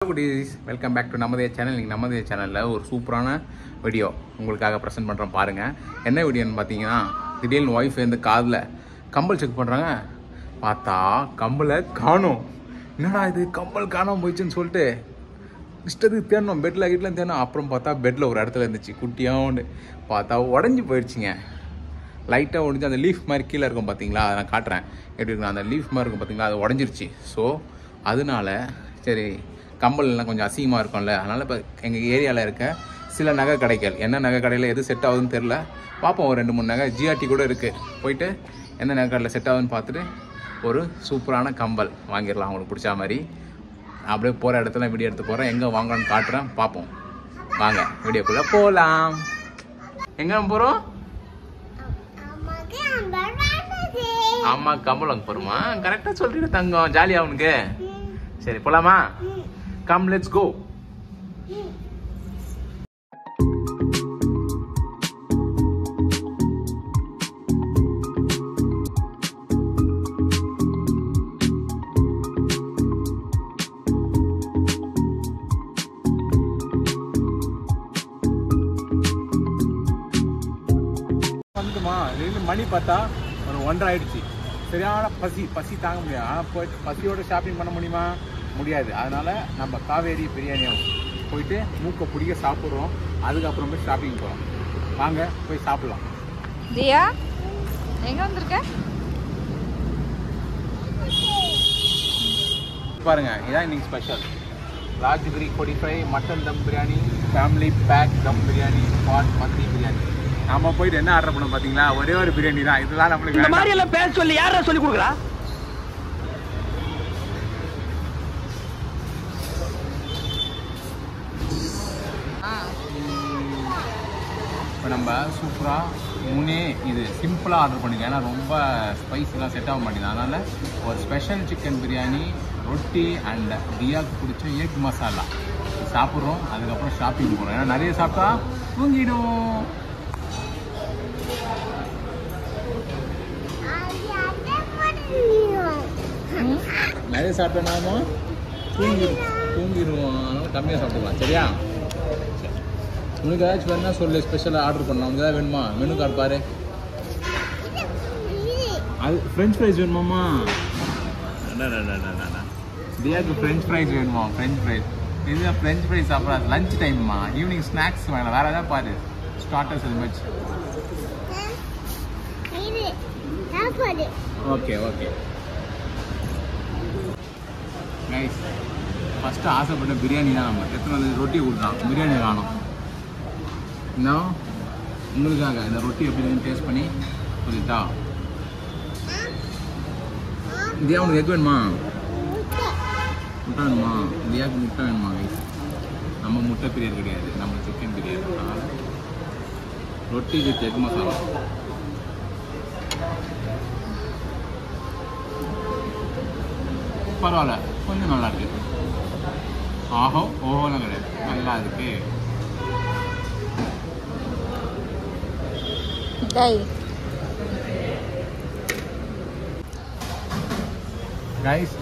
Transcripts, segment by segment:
Welcome back to Namadhe channel. நீங்கள் நமதே சேனலில் ஒரு சூப்பரான வீடியோ உங்களுக்காக ப்ரெசென்ட் பண்ணுறோம் பாருங்கள். என்ன வீடியோன்னு பார்த்தீங்கன்னா, திடீர்னு ஒய்ஃப் வந்து காதில் கம்பல் செக் பண்ணுறாங்க. பார்த்தா கம்பலை காணும். என்னடா இது கம்பல் காணாமல் போயிடுச்சுன்னு சொல்லிட்டு இஷ்டத்துக்கு தேடணும், பெட்டில் கிட்டலாம் தேடணும். அப்புறம் பார்த்தா பெட்டில் ஒரு இடத்துல இருந்துச்சு, குட்டியாகவும் பார்த்தா உடஞ்சி போயிடுச்சிங்க. லைட்டாக உடஞ்சி அந்த லீஃப் மாதிரி கீழே இருக்கும் பார்த்தீங்களா, அதை நான் காட்டுறேன் எப்படி இருக்கும். அந்த லீஃப் மாதிரி இருக்கும் பார்த்தீங்களா, அது உடஞ்சிருச்சு. ஸோ அதனால சரி கம்பல்லாம் கொஞ்சம் அசிங்கமாக இருக்கும்ல, அதனால் இப்போ எங்கள் ஏரியாவில் இருக்க சில நகை கடைகள், என்ன நகை கடையில் எது செட் ஆகுதுன்னு தெரில, பார்ப்போம். ஒரு 2-3 நகை ஜிஆர்டி கூட இருக்குது. போயிட்டு எந்த நகை கடையில் செட் ஆகுதுன்னு பார்த்துட்டு ஒரு சூப்பரான கம்பல் வாங்கிடலாம் அவங்களுக்கு பிடிச்ச மாதிரி. அப்படியே போகிற இடத்துல வீடியோ எடுத்து போகிறேன், எங்கே வாங்கலான்னு காட்டுறேன், பார்ப்போம். வாங்க வீடியோக்குள்ளே போகலாம். எங்கே போகிறோம்? அம்மா கம்பல் வாங்க போகிறோமா? கரெக்டாக சொல்லிட்டு தங்கம், ஜாலியாக அவனுக்கு. சரி போலாமா? Come, let's go. வந்துட்டுமா, மணி பார்த்தா ஒரு 1:30 ஆயிடுச்சு. சரியான பசி தாங்க முடியாது. ஆனால் போயிட்டு பசியோட ஷாப்பிங் பண்ண முடியுமா? முடியாது. அதனால் நம்ம காவேரி பிரியாணி ஹவுஸ் போயிட்டு மூக்கை பிடிக்க சாப்பிட்றோம். அதுக்கப்புறம் போய் ஷாப்பிங் போகிறோம். வாங்க போய் சாப்பிட்லாம். தியா எங்கே வந்திருக்க? பாருங்க, இதான் இன்னைக்கு ஸ்பெஷல். ராஜ்கிரி கொடி ஃப்ரை, மட்டன் தம் பிரியாணி, ஃபேமிலி பேக் தம் பிரியாணி, பாட் மந்தி பிரியாணி. நம்ம போயிட்டு என்ன ஆர்டர் பண்ணோம் பார்த்தீங்களா? ஒரே ஒரு பிரியாணி தான். இதுதான் நம்மளுக்கு. இந்த மாதிரி எல்லாம் பேச சொல்லி யாரா சொல்லி கொடுக்குறா? இப்போ நம்ம சூப்பராக இது சிம்பிளாக ஆர்டர் பண்ணிக்கலாம். ஏன்னா ரொம்ப ஸ்பைஸ்லாம் செட் ஆக மாட்டேங்குது. அதனால் ஒரு ஸ்பெஷல் சிக்கன் பிரியாணி, ரொட்டி அண்ட் தியாவுக்கு பிடிச்ச எக் மசாலா சாப்பிட்றோம். அதுக்கப்புறம் ஷாப்பிங் போகிறோம். ஏன்னா நிறைய சாப்பிட்டா தூங்கிடும். நிறைய சாப்பிட்டோம்னா தூங்கிடுவோம். அதனால் கம்மியாக சாப்பிட்டுக்கலாம். சரியா? உனக்கு ஏதாச்சும் வேணுன்னா சொல்லு, ஸ்பெஷலாக ஆர்டர் பண்ணலாம். உனக்கு ஏதாவது வேணுமா? மெனு கார்டு பாரு. அது ஃப்ரெஞ்ச் ஃப்ரைஸ் வேணுமாம்மா? தியாவுக்கு ஃப்ரெஞ்ச் ஃப்ரைஸ் வேணுமா? French fries. இது ஃப்ரெஞ்ச் ஃப்ரைஸ் சாப்பிட்றாது. லஞ்ச் டைம்மா, ஈவினிங் ஸ்நாக்ஸ் வேணாம். வேறு ஏதாவது பாரு, ஸ்டார்டர்ஸ் இது மாதிரி. Okay nice. ஃபஸ்ட்டு ஆசைப்பட்ட பிரியாணி தான். நம்ம எத்தனை ரொட்டி கொடுக்கலாம், பிரியாணி காணும். இன்னும் உங்களுக்காக இந்த ரொட்டி எப்படி டேஸ்ட் பண்ணி சொல்லிட்டா. தியா உனக்கு எக் வேணுமா? முட்டை வேணுமா? தியாவுக்கு முட்டை வேணுமா? நம்ம முட்டை பிரியாணி கிடையாது, நம்ம சிக்கன் பிரியாணி. அதனால் ரொட்டி வித் எக் மசாலா. பரவாயில்ல, கொஞ்சம் நல்லா இருக்கு. ஓஹோலாம் கிடையாது, நல்லா இருக்கு. கைஸ்,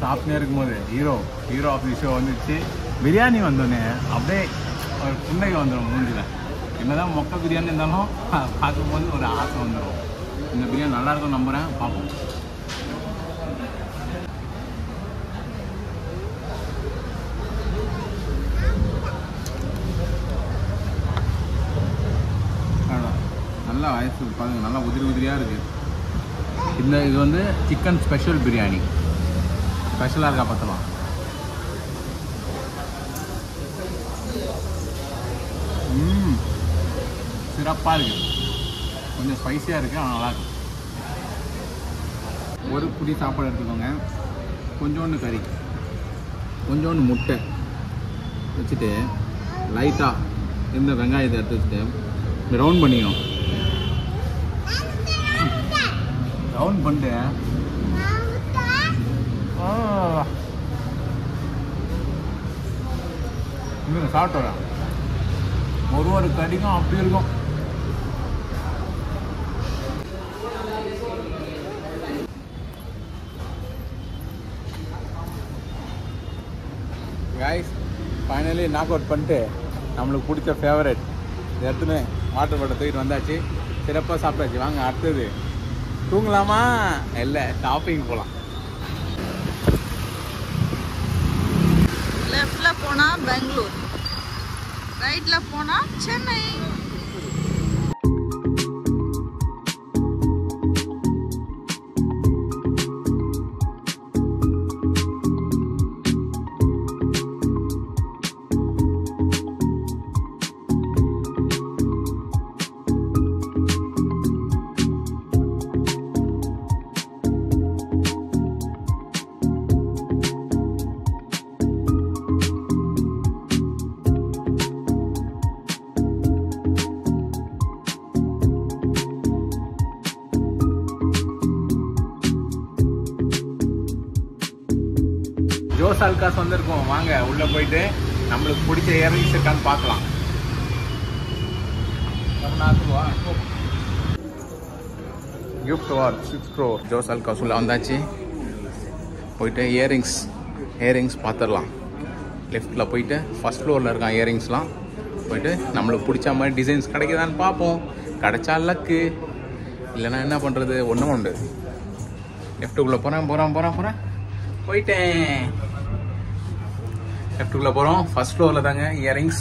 சாப்பிட்டே இருக்கும்போது ஹீரோ ஆஃப் தி ஷோ வந்துச்சு. பிரியாணி வந்தோடனே அப்படியே ஒரு புன்னகை வந்துடும் மூஞ்சில். என்னதான் மொக்க பிரியாணி இருந்தாலும் பார்க்கும்போது ஒரு ஆசை வந்துடும். இந்த பிரியாணி நல்லா இருக்கும் நம்புகிறேன். பார்ப்போம். நல்லா வயசு பாருங்க, நல்லா உதிரியாக இருக்குது. இது வந்து சிக்கன் ஸ்பெஷல் பிரியாணி. ஸ்பெஷலாக இருக்கா பார்த்தலாம். சிறப்பாக இருக்குது. கொஞ்சம் ஸ்பைஸியாக இருக்குது, ஆனால் நல்லாயிருக்கு. ஒரு புடி சாப்பாடு எடுத்துக்கோங்க. கொஞ்சோண்டு கறி, கொஞ்சோண்டு முட்டை வச்சுட்டு லைட்டாக இந்த வெங்காயத்தை எடுத்து வச்சுட்டு ரவுண்ட் பண்ணிக்கணும். ரவுண்ட் பண்ணிட்டு சாப்பிட்டு வரேன். ஒரு கடிக்கும் அப்படி இருக்கும். காய்ஸ் ஃபைனலி நாக் அவுட் பண்ணிட்டு நம்மளுக்கு பிடிச்ச ஃபேவரட் எடுத்துன்னு வாட்டர் பாட்டில் தூக்கிட்டு வந்தாச்சு. சிறப்பாக சாப்பிட்டாச்சு. வாங்க அடுத்தது தூங்கலாமா இல்லை ஷாப்பிங் போகலாம். லெஃப்ட்ல போனா பெங்களூர், ரைட்ல போனா சென்னை. ஜோஸ் அல்காஸ் வந்திருக்கோம். வாங்க உள்ள போயிட்டு நம்மளுக்கு பிடிச்ச இயரிங்ஸ் இருக்கான்னு பார்க்கலாம். கிஃப்ட் வார் 6 crore. ஜோஸ் அல்காஸ் உள்ள வந்தாச்சு. போயிட்டு இயரிங்ஸ் பார்த்துடலாம். லெஃப்டில் போயிட்டு ஃபர்ஸ்ட் ஃப்ளோரில் இருக்கான் இயரிங்ஸ்லாம். போயிட்டு நம்மளுக்கு பிடிச்ச மாதிரி டிசைன்ஸ் கிடைக்குதான்னு பார்ப்போம். கிடைச்சா லக்கு, இல்லைன்னா என்ன பண்ணுறது, ஒன்றும் உண்டு. லெஃப்ட்டுக்குள்ளே போகிறேன் போயிட்டேன். லெஃப்ட்டுக்குள்ளே போகிறோம். ஃபர்ஸ்ட் ஃப்ளோரில் தாங்க இயரிங்ஸ்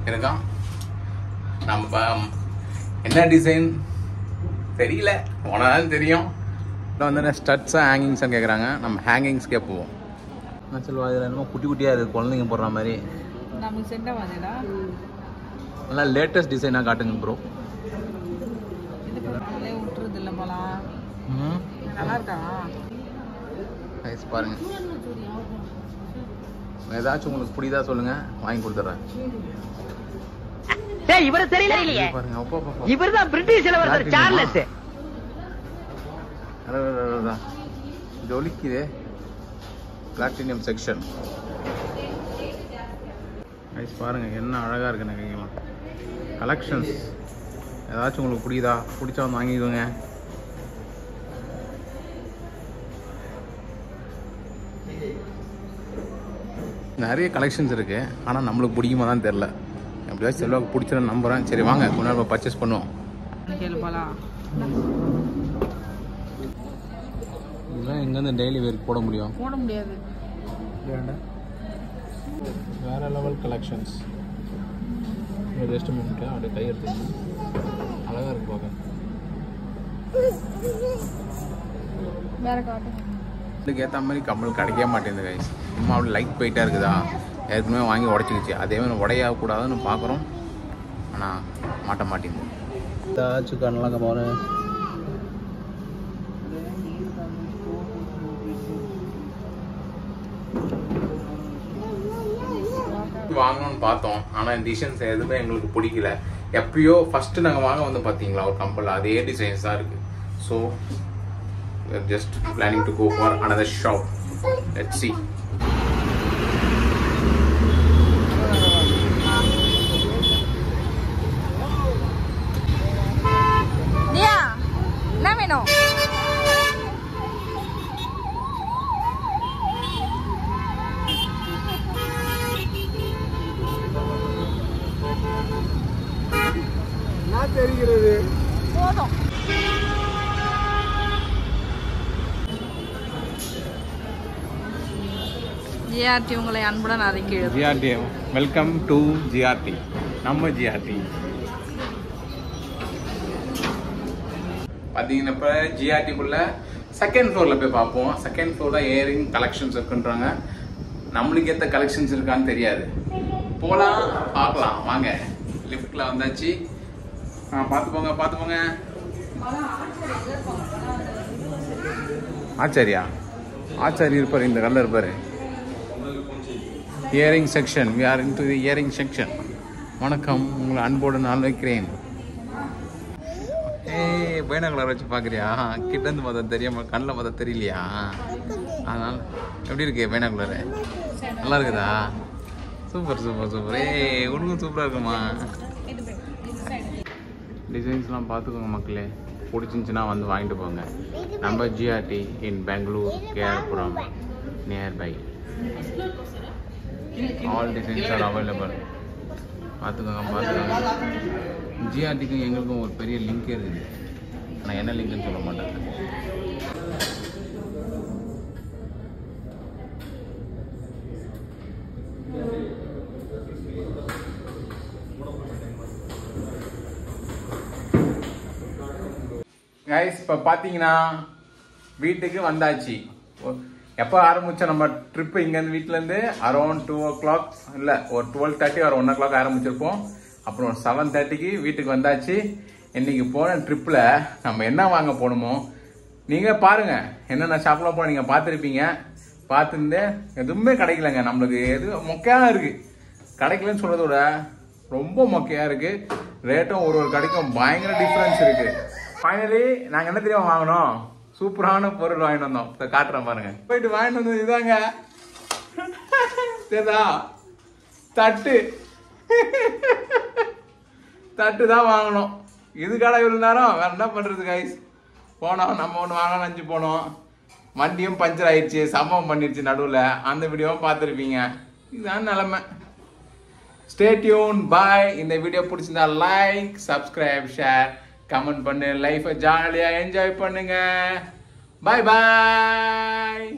இருக்கான். நம்ம என்ன டிசைன் தெரியல, போனாலும் தெரியும். இப்போ வந்து ஸ்டட்ஸாக ஹேங்கிங்ஸ்ன்னு கேட்குறாங்க. நம்ம ஹேங்கிங்ஸ்க்கே போவோம். என்ன சொல்லுவா, இதில் என்னமோ குட்டி குட்டியாக இருக்குது, குழந்தைங்க போடுற மாதிரி. நமக்கு சென்ட் ஆகுதுடா. நல்லா லேட்டஸ்ட் டிசைனாக காட்டுங்க ப்ரோ. இதுக்கு விட்டுறது இல்லை போலாம். நல்லா இருக்கா? நைஸ் பாருங்க. ஏதாச்சும் உங்களுக்கு பிடிதா சொல்லுங்க, வாங்கி கொடுத்துட்றேன். டேய் இவர தெரியலையே பாருங்க. அப்பா இவர்தான் பிரிட்டிஷ் இளவரசர் சார்லஸ். இது ஒலிக்குதே. Platinum section. நைஸ் பாருங்க, என்ன அழகா இருக்கு நகைங்களாம். கலெக்ஷன்ஸ் ஏதாச்சும் உங்களுக்கு பிடிச்சா வந்து வாங்கிக்கோங்க. நிறைய கலெக்ஷன்ஸ் இருக்குது, ஆனால் நம்மளுக்கு பிடிக்குமா தான் தெரில. எப்படியாச்சும் செல்வாக்கு பிடிச்சிடும் நம்புகிறேன். சரி வாங்க கொஞ்ச நேரம் பர்ச்சேஸ் பண்ணுவோம். இதெல்லாம் எங்கேருந்து டெய்லி வேருக்கு போட முடியும்? போட முடியாது. வேற லெவல் கலெக்ஷன்ஸ். ரெஸ்ட் மூமெண்ட்டு அப்படியே கை எடுத்து அழகாக இருக்கு பார்க்க. வேற காட்டு. இதுக்கு ஏற்ற மாதிரி கம்மல் கிடைக்க மாட்டேங்குது கைஸ். சும்மா அப்படி லைட் போயிட்டா இருக்குதா. ஏற்கனவே வாங்கி உடச்சிக்கிச்சு. அதே மாதிரி உடையக்கூடாதுன்னு பார்க்குறோம், ஆனால் மாட்ட மாட்டேங்குது. ஏதாச்சும் கண்ணெலாம் கம்மாரு வாங்கணும்னு பார்த்தோம், ஆனால் இந்த டிசைன்ஸ் எதுவுமே எங்களுக்கு பிடிக்கல. எப்பயோ ஃபஸ்ட்டு நாங்கள் வாங்க வந்து பார்த்தீங்களா ஒரு கம்பல், அதே டிசைன்ஸ் தான் இருக்குது. So we're just planning to go for another shop. Let's see. Diya, என்ன வேணும்? நான் தெரிகிறது போதும். ஜிஆர்டி உங்களை அன்புடன் அறிக்கையிடும். GRT welcome to GRT. நம்ம ஜிஆர்டி பார்த்தீங்கன்னா இப்போ ஜிஆர்டிக்குள்ள செகண்ட் ஃப்ளோரில் போய் பார்ப்போம். செகண்ட் ஃப்ளோர் தான் இயரிங் கலெக்ஷன்ஸ் இருக்குன்றாங்க. நம்மளுக்கு ஏற்ற கலெக்ஷன்ஸ் இருக்கான்னு தெரியாது. போகலாம் பார்க்கலாம் வாங்க. லிஃப்ட்டில் வந்தாச்சு. பார்த்துப்போங்க. ஆச்சாரி இருப்பார், இந்த கல்ல இருப்பார். Earring section. we are into the earring section. வணக்கம், உங்களை அன்போடு நான் வைக்கிறேன். பைனாகுலர் வச்சு பார்க்குறியா? கிட்டேருந்து பார்த்தா தெரியாம கண்ணில் பார்த்தா தெரியலையா? அதனால் எப்படி இருக்கு பைனாகுலரு? நல்லா இருக்குதா? சூப்பர். உனக்கும் சூப்பராக இருக்குமா? டிசைன்ஸ்லாம் பார்த்துக்கோங்க மக்களே. பிடிச்சிருந்துச்சுன்னா வந்து வாங்கிட்டு போங்க. நம்ம GRT in Bangalore, KR Puram nearby. All designs are available. பார்த்துக்கோங்க. ஜிஆர்டிக்கும் எங்களுக்கும் ஒரு பெரிய லிங்க் இருக்குது. நான் என்ன லிங்க்னு சொல்ல மாட்டேன். கைஸ் இப்போ பார்த்தீங்கன்னா வீட்டுக்கு வந்தாச்சு. எப்போ ஆரம்பித்தோம் நம்ம ட்ரிப்பு இங்கேருந்து வீட்டிலேருந்து அரௌண்ட் 2 o'clock இல்லை ஒரு 12:30 ஒரு 1 o'clock ஆரம்பிச்சிருப்போம். அப்புறம் 7:30க்கு வீட்டுக்கு வந்தாச்சு. இன்னைக்கு போன ட்ரிப்பில் நம்ம என்ன வாங்க போகணுமோ நீங்கள் பாருங்கள். என்னென்ன ஷாப்லாம் போன நீங்கள் பார்த்துருப்பீங்க. பார்த்துருந்து எதுவுமே கிடைக்கலங்க. நம்மளுக்கு எது மொக்கையாக இருக்குது. கிடைக்கலன்னு சொல்கிறத விட ரொம்ப மொக்கையாக இருக்குது. ரேட்டும் ஒரு கடைக்கும் பயங்கர டிஃப்ரென்ஸ் இருக்குது. ஃபைனலி நாங்கள் என்ன தெரியும் வாங்கினோம்? சூப்பரான பொருள் வாங்கிட்டு வந்தோம். இப்போ காட்டுறேன் பாருங்க. போயிட்டு வாங்கிட்டு வந்தது இதாங்க. சரிதா? தட்டு தான் வாங்கணும். இதுக்காக இவ்வளோ நேரம் வேற என்ன பண்ணுறது கைஸ்? போனோம், நம்ம ஒன்று வாங்கணும் நினச்சி போனோம். வண்டியும் பஞ்சர் ஆயிடுச்சு, சம்பவம் பண்ணிடுச்சு நடுவில். அந்த வீடியோவும் பார்த்துருப்பீங்க. இதுதான் நிலமை. Stay tune. பாய். இந்த வீடியோ பிடிச்சிருந்தா லைக், சப்ஸ்கிரைப், ஷேர், கமெண்ட் பண்ணு. லைஃபை ஜாலியாக என்ஜாய் பண்ணுங்க. பாய் பாய்.